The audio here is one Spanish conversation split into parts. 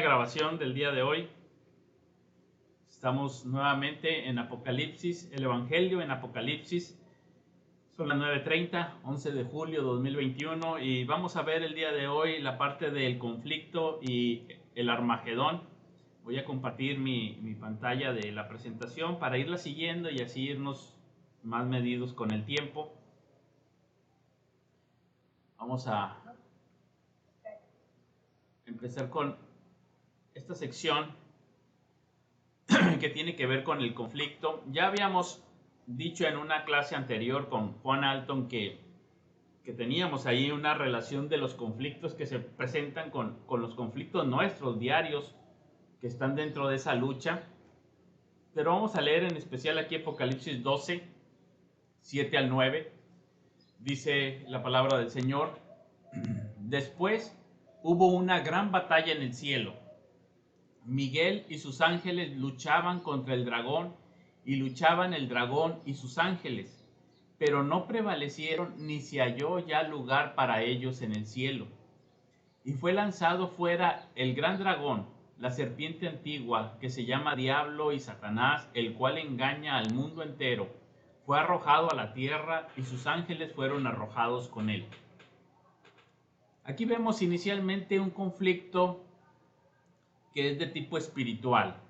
grabación del día de hoy. Estamos nuevamente en Apocalipsis, el Evangelio en Apocalipsis. Son las 9:30, 11 de julio de 2021 y vamos a ver el día de hoy la parte del conflicto y el Armagedón. Voy a compartir mi pantalla de la presentación para irla siguiendo y así irnos más medidos con el tiempo. Vamos a empezar con esta sección que tiene que ver con el conflicto. Ya habíamos dicho en una clase anterior con Juan Alton que teníamos ahí una relación de los conflictos que se presentan con los conflictos nuestros diarios que están dentro de esa lucha. Pero vamos a leer en especial aquí Apocalipsis 12, 7 al 9. Dice la palabra del Señor: Después hubo una gran batalla en el cielo. Miguel y sus ángeles luchaban contra el dragón, y luchaban el dragón y sus ángeles, pero no prevalecieron ni se halló ya lugar para ellos en el cielo. Y fue lanzado fuera el gran dragón, la serpiente antigua, que se llama Diablo y Satanás, el cual engaña al mundo entero. Fue arrojado a la tierra y sus ángeles fueron arrojados con él. Aquí vemos inicialmente un conflicto que es de tipo espiritual.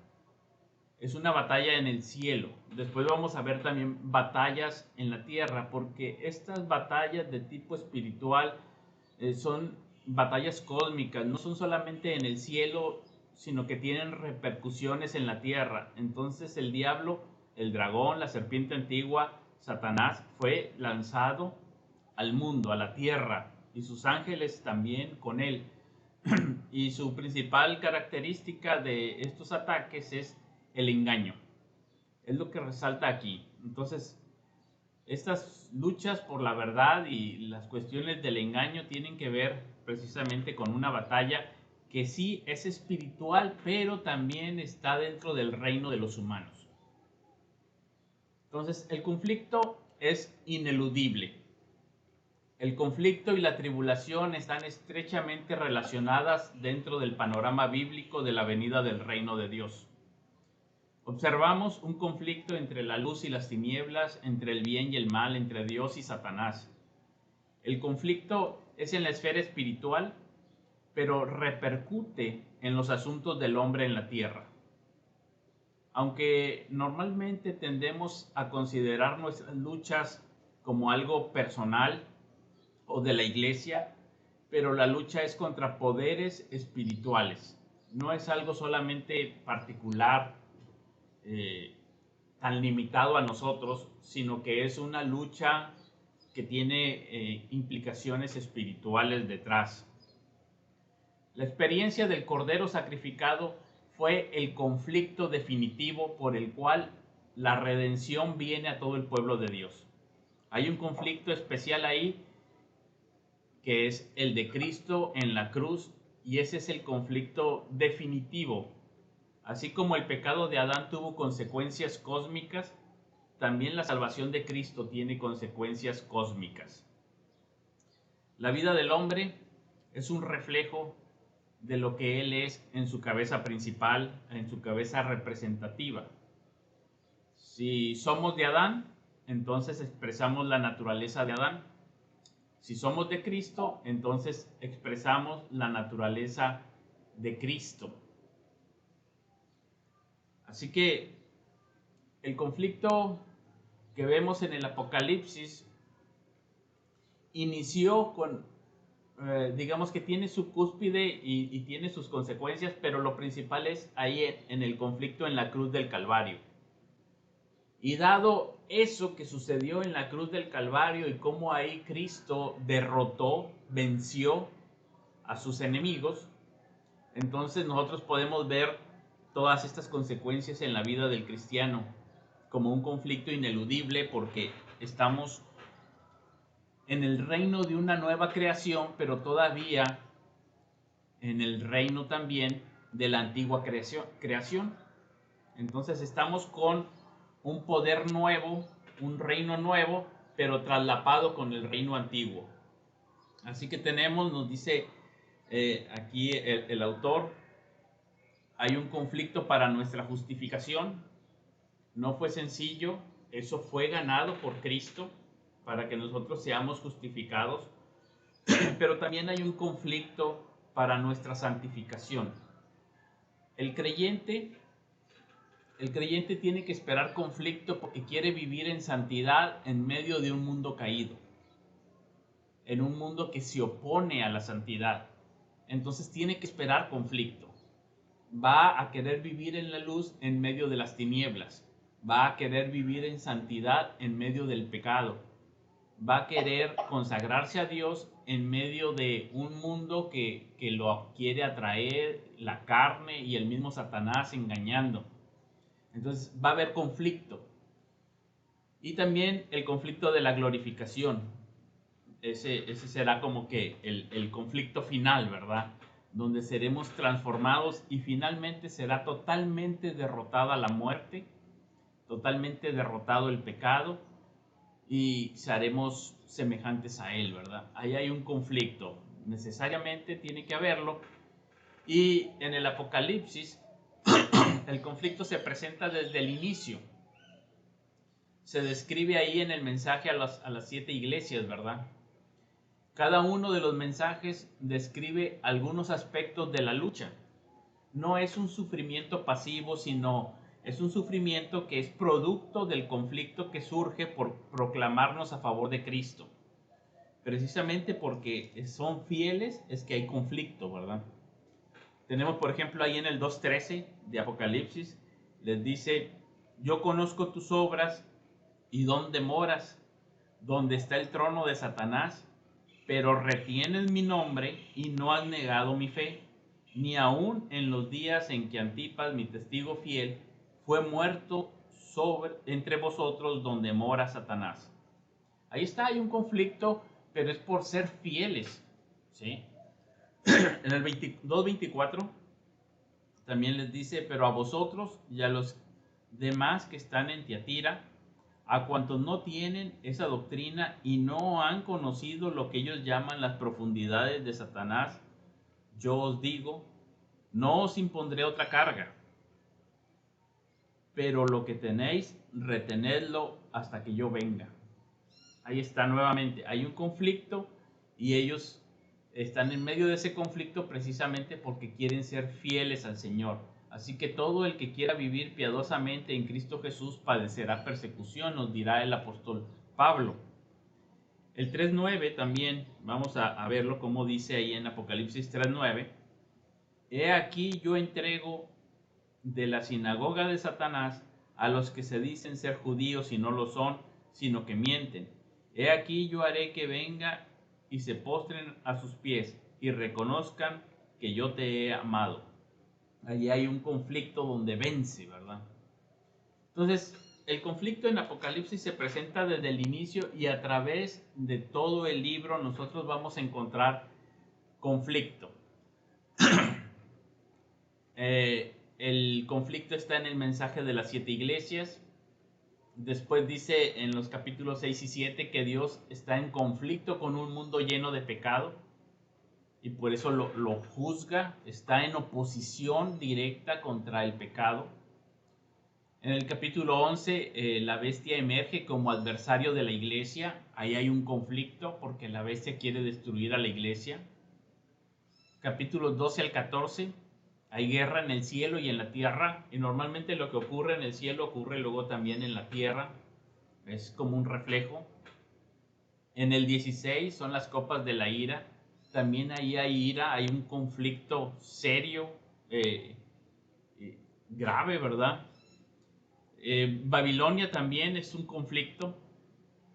Es una batalla en el cielo. Después vamos a ver también batallas en la tierra, porque estas batallas de tipo espiritual son batallas cósmicas, no son solamente en el cielo, sino que tienen repercusiones en la tierra. Entonces el diablo, el dragón, la serpiente antigua, Satanás, fue lanzado al mundo, a la tierra, y sus ángeles también con él. Y su principal característica de estos ataques es el engaño. Es lo que resalta aquí. Entonces, estas luchas por la verdad y las cuestiones del engaño tienen que ver precisamente con una batalla que sí es espiritual, pero también está dentro del reino de los humanos. Entonces, el conflicto es ineludible. El conflicto y la tribulación están estrechamente relacionadas dentro del panorama bíblico de la venida del reino de Dios. Observamos un conflicto entre la luz y las tinieblas, entre el bien y el mal, entre Dios y Satanás. El conflicto es en la esfera espiritual, pero repercute en los asuntos del hombre en la tierra. Aunque normalmente tendemos a considerar nuestras luchas como algo personal o de la iglesia, pero la lucha es contra poderes espirituales. No es algo solamente particular, tan limitado a nosotros, sino que es una lucha que tiene implicaciones espirituales detrás. La experiencia del Cordero sacrificado fue el conflicto definitivo por el cual la redención viene a todo el pueblo de Dios. Hay un conflicto especial ahí que es el de Cristo en la cruz, y ese es el conflicto definitivo. Así como el pecado de Adán tuvo consecuencias cósmicas, también la salvación de Cristo tiene consecuencias cósmicas. La vida del hombre es un reflejo de lo que él es en su cabeza principal, en su cabeza representativa. Si somos de Adán, entonces expresamos la naturaleza de Adán. Si somos de Cristo, entonces expresamos la naturaleza de Cristo. Así que el conflicto que vemos en el Apocalipsis inició con, digamos que tiene su cúspide y tiene sus consecuencias, pero lo principal es ahí en el conflicto en la cruz del Calvario. Y dado eso que sucedió en la cruz del Calvario y cómo ahí Cristo derrotó, venció a sus enemigos, entonces nosotros podemos ver todas estas consecuencias en la vida del cristiano como un conflicto ineludible, porque estamos en el reino de una nueva creación, pero todavía en el reino también de la antigua creación. Entonces estamos con un poder nuevo, un reino nuevo, pero traslapado con el reino antiguo. Así que tenemos, nos dice aquí el autor, hay un conflicto para nuestra justificación. No fue sencillo, eso fue ganado por Cristo para que nosotros seamos justificados, pero también hay un conflicto para nuestra santificación. El creyente tiene que esperar conflicto porque quiere vivir en santidad en medio de un mundo caído, en un mundo que se opone a la santidad. Entonces tiene que esperar conflicto. Va a querer vivir en la luz en medio de las tinieblas. Va a querer vivir en santidad en medio del pecado. Va a querer consagrarse a Dios en medio de un mundo que lo quiere atraer, la carne y el mismo Satanás engañando. Entonces va a haber conflicto. Y también el conflicto de la glorificación. Ese será como que el conflicto final, ¿verdad? Donde seremos transformados y finalmente será totalmente derrotada la muerte, totalmente derrotado el pecado y seremos semejantes a Él, ¿verdad? Ahí hay un conflicto, necesariamente tiene que haberlo. Y en el Apocalipsis, el conflicto se presenta desde el inicio. Se describe ahí en el mensaje a las 7 iglesias, ¿verdad? Cada uno de los mensajes describe algunos aspectos de la lucha. No es un sufrimiento pasivo, sino es un sufrimiento que es producto del conflicto que surge por proclamarnos a favor de Cristo. Precisamente porque son fieles es que hay conflicto, ¿verdad? Tenemos, por ejemplo, ahí en el 2:13 de Apocalipsis, les dice: yo conozco tus obras y dónde moras, donde está el trono de Satanás, pero retienes mi nombre y no has negado mi fe, ni aun en los días en que Antipas, mi testigo fiel, fue muerto entre vosotros donde mora Satanás. Ahí está, hay un conflicto, pero es por ser fieles, ¿sí? En el 2:24 también les dice: pero a vosotros y a los demás que están en Tiatira, a cuantos no tienen esa doctrina y no han conocido lo que ellos llaman las profundidades de Satanás, yo os digo, no os impondré otra carga, pero lo que tenéis, retenedlo hasta que yo venga. Ahí está nuevamente, hay un conflicto y ellos están en medio de ese conflicto precisamente porque quieren ser fieles al Señor. Así que todo el que quiera vivir piadosamente en Cristo Jesús padecerá persecución, nos dirá el apóstol Pablo. El 3:9 también, vamos a verlo como dice ahí en Apocalipsis 3:9. He aquí yo entrego de la sinagoga de Satanás a los que se dicen ser judíos y no lo son, sino que mienten. He aquí yo haré que venga y se postren a sus pies y reconozcan que yo te he amado. Allí hay un conflicto donde vence, ¿verdad? Entonces, el conflicto en Apocalipsis se presenta desde el inicio y a través de todo el libro nosotros vamos a encontrar conflicto. El conflicto está en el mensaje de las 7 iglesias. Después dice en los capítulos 6 y 7 que Dios está en conflicto con un mundo lleno de pecado y por eso lo juzga, está en oposición directa contra el pecado. En el capítulo 11 la bestia emerge como adversario de la iglesia. Ahí hay un conflicto porque la bestia quiere destruir a la iglesia. Capítulos 12 al 14 hay guerra en el cielo y en la tierra, y normalmente lo que ocurre en el cielo ocurre luego también en la tierra, es como un reflejo. En el 16 son las copas de la ira, también ahí hay ira, hay un conflicto serio, grave, ¿verdad? Babilonia también es un conflicto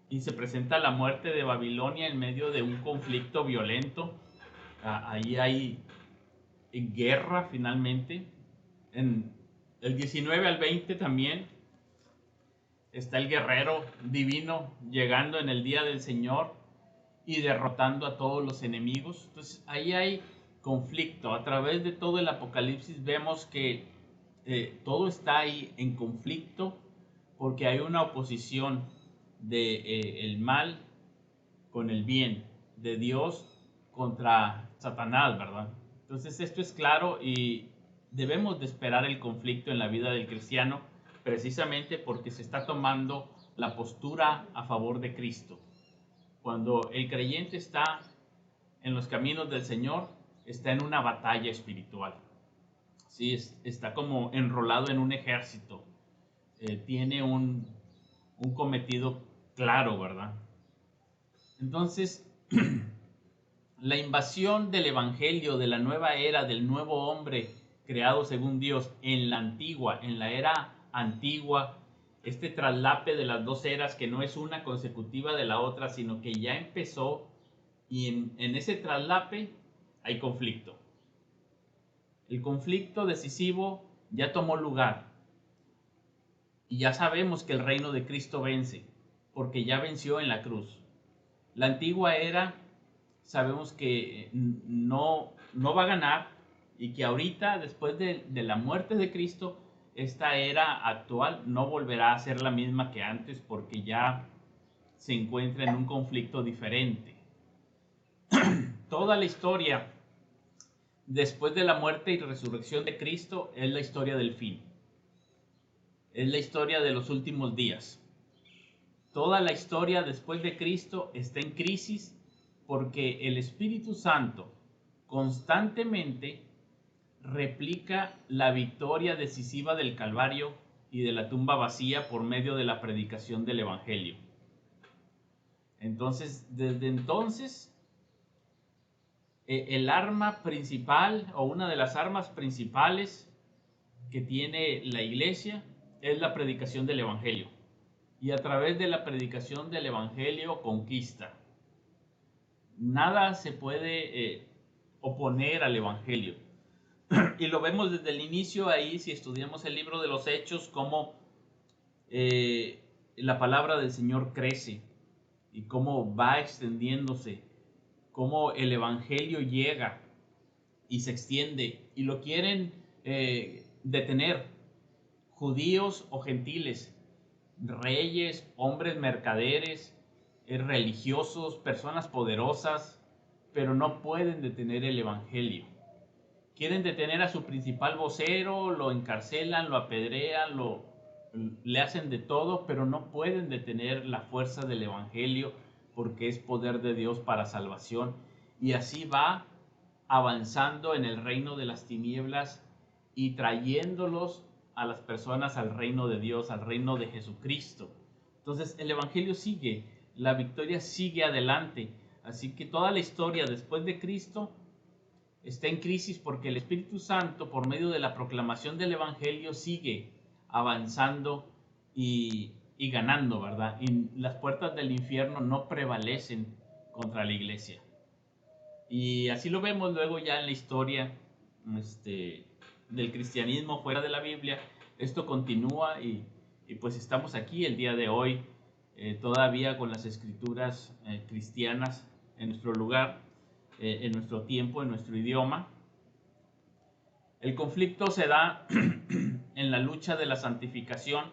y se presenta la muerte de Babilonia en medio de un conflicto violento. Ahí hay guerra finalmente. En el 19 al 20 también está el guerrero divino llegando en el día del Señor y derrotando a todos los enemigos. Entonces ahí hay conflicto. A través de todo el Apocalipsis vemos que todo está ahí en conflicto porque hay una oposición de el mal con el bien, de Dios contra Satanás, ¿verdad? Entonces esto es claro y debemos de esperar el conflicto en la vida del cristiano precisamente porque se está tomando la postura a favor de Cristo. Cuando el creyente está en los caminos del Señor, está en una batalla espiritual. Sí, está como enrolado en un ejército. Tiene un cometido claro, ¿verdad? Entonces, la invasión del evangelio, de la nueva era, del nuevo hombre creado según Dios en la era antigua, este traslape de las dos eras que no es una consecutiva de la otra, sino que ya empezó, y en ese traslape hay conflicto. El conflicto decisivo ya tomó lugar y ya sabemos que el reino de Cristo vence, porque ya venció en la cruz. La antigua era, sabemos que no va a ganar, y que ahorita, después de la muerte de Cristo, esta era actual no volverá a ser la misma que antes, porque ya se encuentra en un conflicto diferente. Toda la historia después de la muerte y resurrección de Cristo es la historia del fin. Es la historia de los últimos días. Toda la historia después de Cristo está en crisis porque el Espíritu Santo constantemente replica la victoria decisiva del Calvario y de la tumba vacía por medio de la predicación del Evangelio. Entonces, desde entonces, el arma principal o una de las armas principales que tiene la iglesia es la predicación del Evangelio. Y a través de la predicación del Evangelio conquista. Nada se puede oponer al Evangelio. Y lo vemos desde el inicio ahí, si estudiamos el libro de los Hechos, cómo la palabra del Señor crece y cómo va extendiéndose, cómo el Evangelio llega y se extiende y lo quieren detener, judíos o gentiles, reyes, hombres mercaderes, religiosos, personas poderosas, pero no pueden detener el Evangelio. Quieren detener a su principal vocero, lo encarcelan, lo apedrean, le hacen de todo, pero no pueden detener la fuerza del Evangelio porque es poder de Dios para salvación. Y así va avanzando en el reino de las tinieblas y trayéndolos a las personas al reino de Dios, al reino de Jesucristo. Entonces el Evangelio sigue, la victoria sigue adelante. Así que toda la historia después de Cristo está en crisis porque el Espíritu Santo, por medio de la proclamación del Evangelio, sigue avanzando y ganando, ¿verdad? Y las puertas del infierno no prevalecen contra la iglesia. Y así lo vemos luego ya en la historia del cristianismo fuera de la Biblia. Esto continúa y pues estamos aquí el día de hoy todavía con las escrituras cristianas en nuestro lugar, en nuestro tiempo, en nuestro idioma. El conflicto se da en la lucha de la santificación,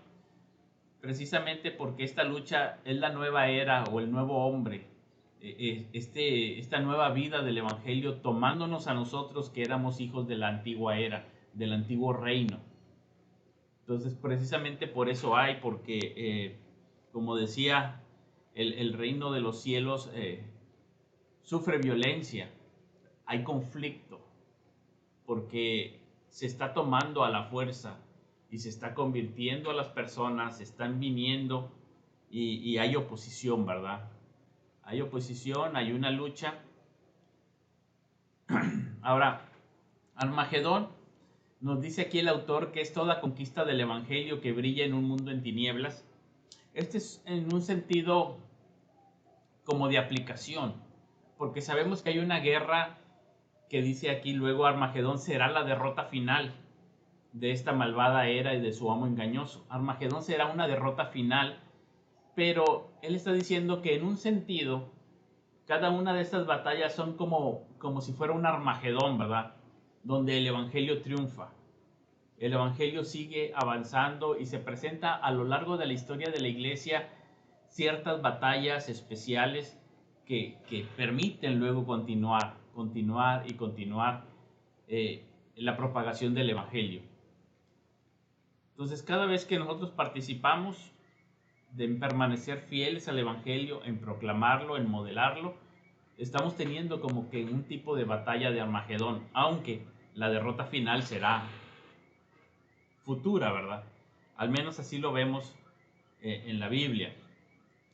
precisamente porque esta lucha es la nueva era o el nuevo hombre, esta nueva vida del Evangelio tomándonos a nosotros que éramos hijos de la antigua era, del antiguo reino. Entonces precisamente por eso hay, porque como decía, el reino de los cielos sufre violencia, hay conflicto, porque se está tomando a la fuerza y se está convirtiendo a las personas, se están viniendo y hay oposición, ¿verdad? Hay oposición, hay una lucha. Ahora, Armagedón nos dice aquí el autor que es toda conquista del Evangelio que brilla en un mundo en tinieblas. Este es en un sentido como de aplicación, porque sabemos que hay una guerra que dice aquí luego Armagedón será la derrota final de esta malvada era y de su amo engañoso. Armagedón será una derrota final, pero él está diciendo que en un sentido cada una de estas batallas son como si fuera un Armagedón, ¿verdad? Donde el Evangelio triunfa. El Evangelio sigue avanzando y se presenta a lo largo de la historia de la iglesia ciertas batallas especiales que permiten luego continuar y continuar. la propagación del Evangelio. Entonces, cada vez que nosotros participamos de permanecer fieles al Evangelio, en proclamarlo, en modelarlo, estamos teniendo como que un tipo de batalla de Armagedón, aunque la derrota final será futura, ¿verdad? Al menos así lo vemos en la Biblia.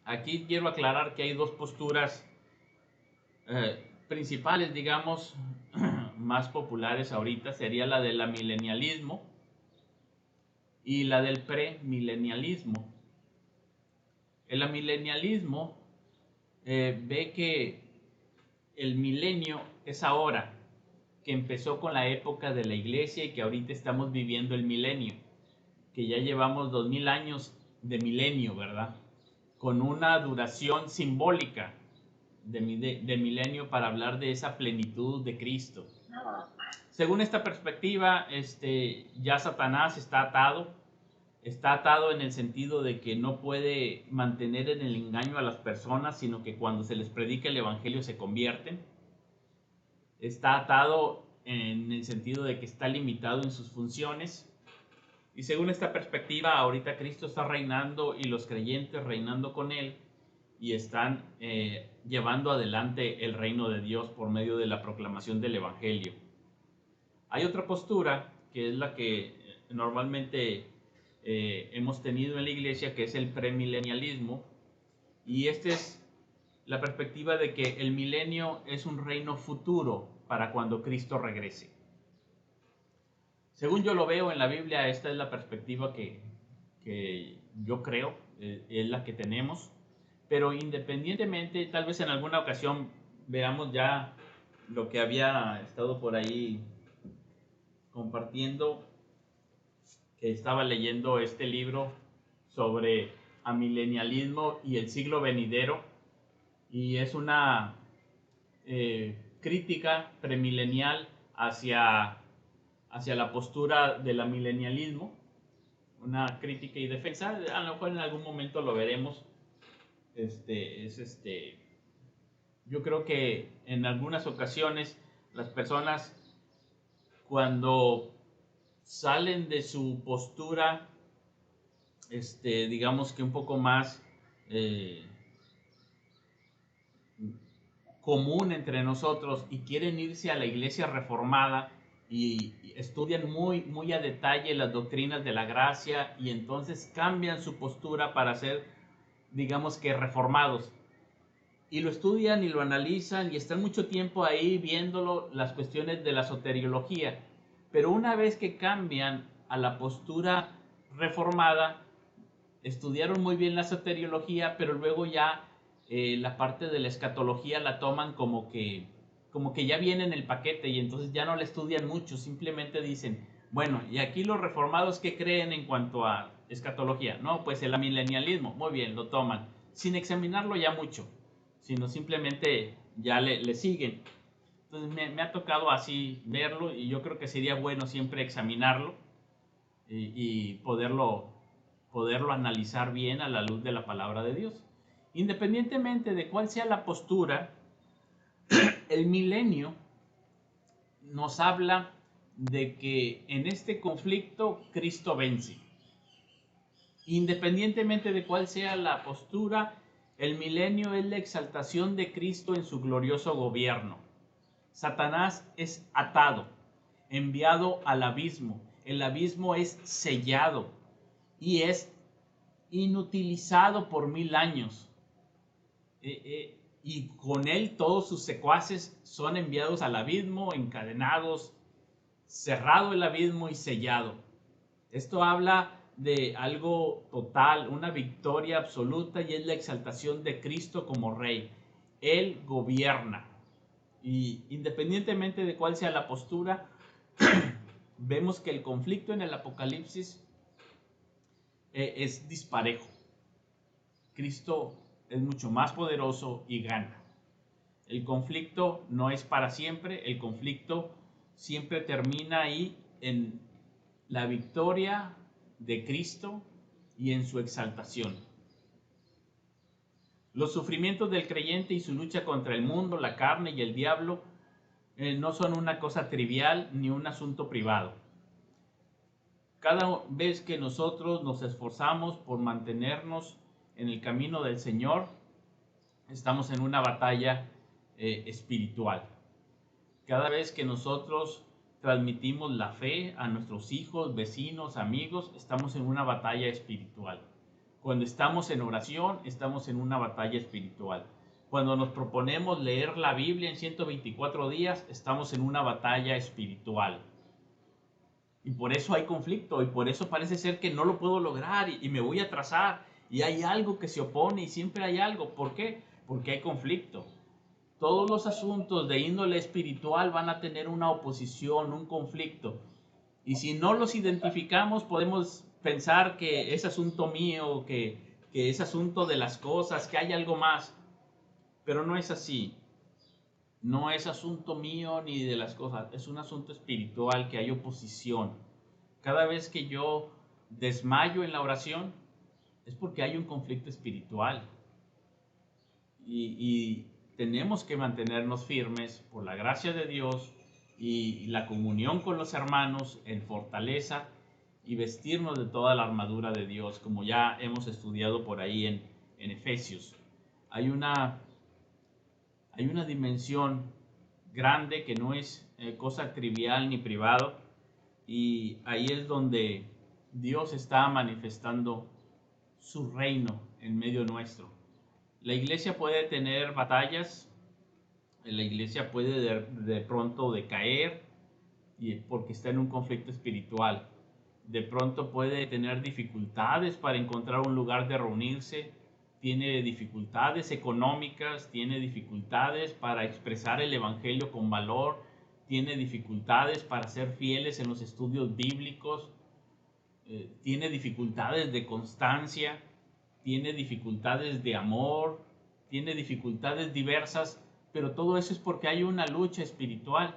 Aquí quiero aclarar que hay dos posturas principales, digamos, más populares ahorita. Sería la del amilenialismo y la del premilenialismo. El amilenialismo ve que el milenio es ahora, que empezó con la época de la iglesia y que ahorita estamos viviendo el milenio, que ya llevamos 2000 años de milenio, ¿verdad? Con una duración simbólica de milenio para hablar de esa plenitud de Cristo. Según esta perspectiva, ya Satanás está atado en el sentido de que no puede mantener en el engaño a las personas, sino que cuando se les predica el evangelio se convierten. Está atado en el sentido de que está limitado en sus funciones. Y según esta perspectiva, ahorita Cristo está reinando y los creyentes reinando con él y están llevando adelante el reino de Dios por medio de la proclamación del evangelio. Hay otra postura que es la que normalmente hemos tenido en la iglesia, que es el premilenialismo, y esta es la perspectiva de que el milenio es un reino futuro para cuando Cristo regrese. Según yo lo veo en la Biblia, esta es la perspectiva que yo creo, es la que tenemos, pero independientemente, tal vez en alguna ocasión veamos ya lo que había estado por ahí compartiendo, que estaba leyendo este libro sobre amilenialismo y el siglo venidero, y es una crítica premilenial hacia la postura del amilenialismo, una crítica y defensa. A lo mejor en algún momento lo veremos. Yo creo que en algunas ocasiones las personas, cuando salen de su postura, digamos que un poco más común entre nosotros, y quieren irse a la iglesia reformada y estudian muy a detalle las doctrinas de la gracia, y entonces cambian su postura para ser, digamos que, reformados, y lo estudian y lo analizan y están mucho tiempo ahí viéndolo, las cuestiones de la soteriología. Pero una vez que cambian a la postura reformada, estudiaron muy bien la soteriología, pero luego ya la parte de la escatología la toman como que ya viene en el paquete, y entonces ya no la estudian mucho, simplemente dicen, bueno, y aquí los reformados, ¿qué creen en cuanto a escatología? No, pues el amilenialismo, muy bien, lo toman, sin examinarlo ya mucho, sino simplemente ya le siguen. Entonces me ha tocado así verlo, y yo creo que sería bueno siempre examinarlo y poderlo analizar bien a la luz de la palabra de Dios. Independientemente de cuál sea la postura, el milenio nos habla de que en este conflicto Cristo vence. Independientemente de cuál sea la postura, el milenio es la exaltación de Cristo en su glorioso gobierno. Satanás es atado, enviado al abismo. El abismo es sellado y es inutilizado por 1000 años. Y con él todos sus secuaces son enviados al abismo, encadenados, cerrado el abismo y sellado. Esto habla de algo total, una victoria absoluta, y es la exaltación de Cristo como Rey. Él gobierna. Y independientemente de cuál sea la postura, vemos que el conflicto en el Apocalipsis es disparejo. Cristo es mucho más poderoso y gana. El conflicto no es para siempre, el conflicto siempre termina ahí en la victoria de Cristo y en su exaltación. Los sufrimientos del creyente y su lucha contra el mundo, la carne y el diablo no son una cosa trivial ni un asunto privado. Cada vez que nosotros nos esforzamos por mantenernos en el camino del Señor, estamos en una batalla espiritual. Cada vez que nosotros transmitimos la fe a nuestros hijos, vecinos, amigos, estamos en una batalla espiritual. Cuando estamos en oración, estamos en una batalla espiritual. Cuando nos proponemos leer la Biblia en 124 días, estamos en una batalla espiritual. Y por eso hay conflicto, y por eso parece ser que no lo puedo lograr y me voy a atrasar. Y hay algo que se opone y siempre hay algo. ¿Por qué? Porque hay conflicto. Todos los asuntos de índole espiritual van a tener una oposición, un conflicto. Y si no los identificamos, podemos pensar que es asunto mío, que es asunto de las cosas, que hay algo más. Pero no es así. No es asunto mío ni de las cosas. Es un asunto espiritual, que hay oposición. Cada vez que yo desmayo en la oración, es porque hay un conflicto espiritual. Y tenemos que mantenernos firmes por la gracia de Dios y la comunión con los hermanos en fortaleza y vestirnos de toda la armadura de Dios, como ya hemos estudiado por ahí en Efesios. Hay una dimensión grande que no es cosa trivial ni privado, y ahí es donde Dios está manifestando su reino en medio nuestro. La iglesia puede tener batallas, la iglesia puede de pronto decaer porque está en un conflicto espiritual. De pronto puede tener dificultades para encontrar un lugar de reunirse, tiene dificultades económicas, tiene dificultades para expresar el evangelio con valor, tiene dificultades para ser fieles en los estudios bíblicos, tiene dificultades de constancia, tiene dificultades de amor, tiene dificultades diversas, pero todo eso es porque hay una lucha espiritual.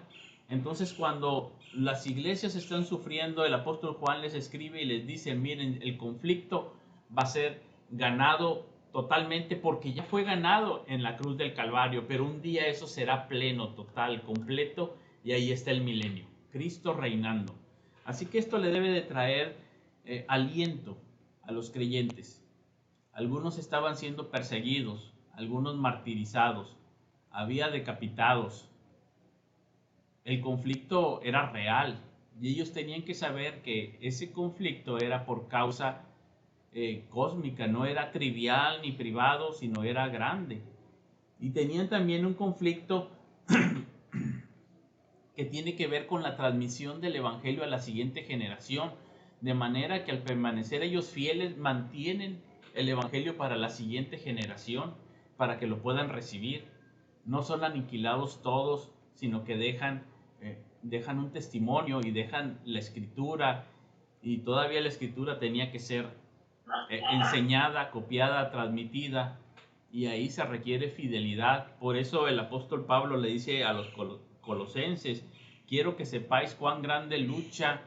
Entonces, cuando las iglesias están sufriendo, el apóstol Juan les escribe y les dice: miren, el conflicto va a ser ganado totalmente porque ya fue ganado en la cruz del Calvario, pero un día eso será pleno, total, completo, y ahí está el milenio, Cristo reinando. Así que esto le debe de traer aliento a los creyentes. Algunos estaban siendo perseguidos, algunos martirizados, había decapitados. El conflicto era real y ellos tenían que saber que ese conflicto era por causa cósmica, no era trivial ni privado, sino era grande. Y tenían también un conflicto que tiene que ver con la transmisión del evangelio a la siguiente generación, de manera que al permanecer ellos fieles mantienen el evangelio para la siguiente generación, para que lo puedan recibir. No son aniquilados todos, sino que dejan un testimonio y dejan la escritura, y todavía la escritura tenía que ser enseñada, copiada, transmitida, y ahí se requiere fidelidad. Por eso el apóstol Pablo le dice a los colosenses: quiero que sepáis cuán grande lucha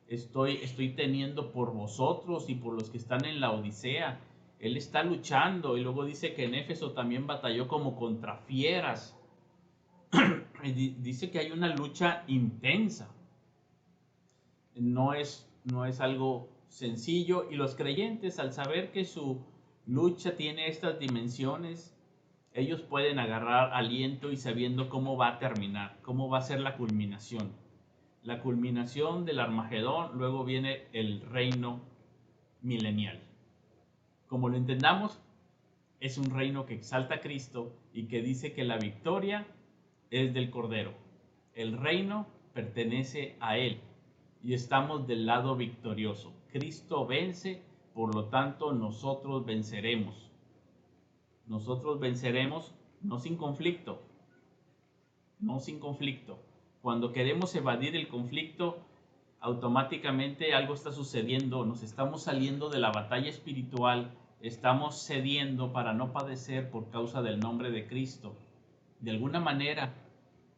estoy teniendo por vosotros y por los que están en la Odisea. Él está luchando, y luego dice que en Éfeso también batalló como contra fieras. Dice que hay una lucha intensa. No es algo sencillo, y los creyentes, al saber que su lucha tiene estas dimensiones, ellos pueden agarrar aliento y sabiendo cómo va a terminar, cómo va a ser la culminación. La culminación del Armagedón, luego viene el reino milenial. Como lo entendamos, es un reino que exalta a Cristo y que dice que la victoria es del Cordero. El reino pertenece a Él y estamos del lado victorioso. Cristo vence, por lo tanto nosotros venceremos. Nosotros venceremos no sin conflicto, no sin conflicto. Cuando queremos evadir el conflicto, automáticamente algo está sucediendo, nos estamos saliendo de la batalla espiritual, estamos cediendo para no padecer por causa del nombre de Cristo. De alguna manera,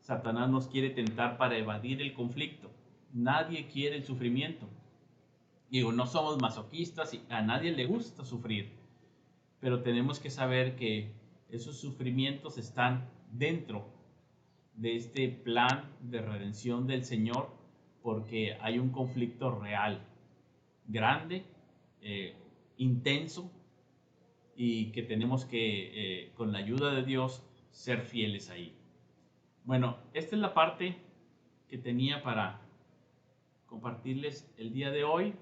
Satanás nos quiere tentar para evadir el conflicto. Nadie quiere el sufrimiento. Digo, no somos masoquistas y a nadie le gusta sufrir, pero tenemos que saber que esos sufrimientos están dentro de este plan de redención del Señor, porque hay un conflicto real, grande, intenso, y que tenemos que, con la ayuda de Dios, ser fieles ahí. Bueno, esta es la parte que tenía para compartirles el día de hoy,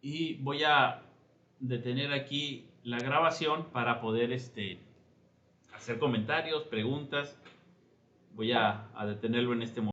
y voy a detener aquí la grabación para poder hacer comentarios, preguntas. Voy a detenerlo en este momento.